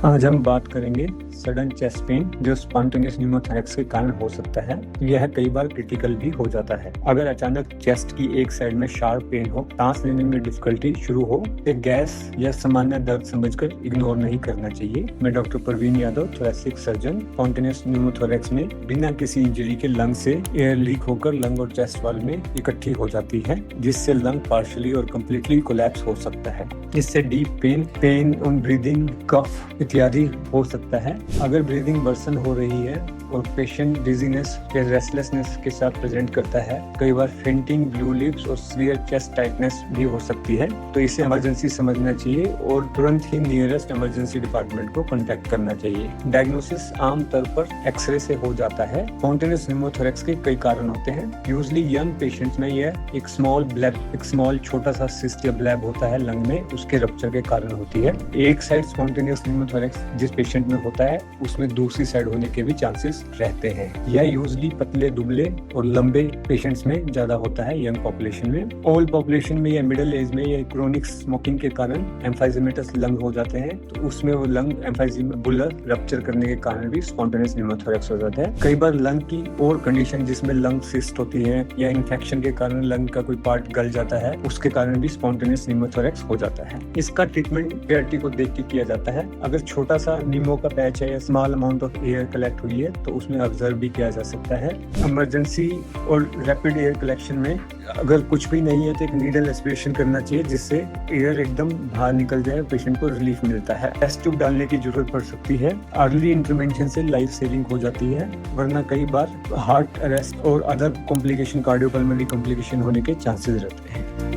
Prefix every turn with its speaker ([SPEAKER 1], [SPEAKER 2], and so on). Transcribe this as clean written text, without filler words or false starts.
[SPEAKER 1] आज हम बात करेंगे सडन चेस्ट पेन जो स्पॉन्टेनियस न्यूमोथोरैक्स के कारण हो सकता है। यह कई बार क्रिटिकल भी हो जाता है। अगर अचानक चेस्ट की एक साइड में शार्प पेन हो, सांस लेने में डिफिकल्टी शुरू हो, एक गैस या सामान्य दर्द समझकर इग्नोर नहीं करना चाहिए। मैं doctor Praveen Yadav, thoracic surgeon. Spontaneous pneumothorax में बिना किसी इंजरी के लंग से एयर लीक होकर लंग और चेस्ट वॉल में इकट्ठी हो जाती है, जिससे लंग पार्शियली और कम्प्लीटली कोलैप्स हो सकता है। इससे deep pain on breathing, cough इत्यादि हो सकता है। अगर ब्रीदिंग वर्सन हो रही है और पेशेंट डिजीनेस या रेस्टलेसनेस के साथ प्रेजेंट करता है, कई बार फेंटिंग, ब्लू लिप्स और सीवियर चेस्ट टाइटनेस भी हो सकती है, तो इसे इमरजेंसी समझना चाहिए और तुरंत ही नियरेस्ट इमरजेंसी डिपार्टमेंट को कांटेक्ट करना चाहिए। डायग्नोसिस आमतौर पर एक्सरे से हो जाता है। स्पॉन्टेनियस न्यूमोथोरैक्स के कई कारण होते हैं। यूजुअली यंग पेशेंट्स में यह एक स्मॉल छोटा सा सिस्ट या ब्लैब होता है लंग में, उसके रप्चर के कारण होती है। एक साइड स्पॉन्टेनियस न्यूमोथोरैक्स जिस पेशेंट में होता है, उसमें दूसरी साइड होने के भी चांसेस रहते हैं। यह यूजुअली पतले, दुबले और लंबे पेशेंट्स में ज्यादा होता है, यंग पॉपुलेशन में। ओल्ड पॉपुलेशन में या मिडिल एज में या क्रोनिक स्मोकिंग के कारण एम्फाइजेमेटस लंग हो जाते हैं, तो उसमें वो लंग एम्फाइजेमुलर रप्चर करने के कारण भी स्पॉन्टेनियस न्यूमोथोरैक्स हो जाता है। कई बार लंग की और कंडीशन जिसमें लंग सिस्ट होती है या इन्फेक्शन के कारण लंग का कोई पार्ट गल जाता है, उसके कारण भी स्पॉन्टेनियस न्यूमोथोरैक्स हो जाता है। इसका ट्रीटमेंट पेयर्टी को देख के किया जाता है। अगर छोटा सा नीमो का पैच है या small amount of air collect हुई है, तो उसमें ऑब्जर्व भी किया जा सकता है। इमरजेंसी और रैपिड एयर कलेक्शन में अगर कुछ भी नहीं है तो एक नीडल एस्पिरेशन करना चाहिए, जिससे एयर एकदम बाहर निकल जाए, पेशेंट को रिलीफ मिलता है। टेस्ट ट्यूब डालने की जरूरत पड़ सकती है। अर्ली इंटरवेंशन से लाइफ सेविंग हो जाती है, वरना कई बार हार्ट अरेस्ट और अदर कॉम्प्लिकेशन, कार्डियोपल्मोनरी कॉम्प्लिकेशन होने के चांसेस रहते हैं।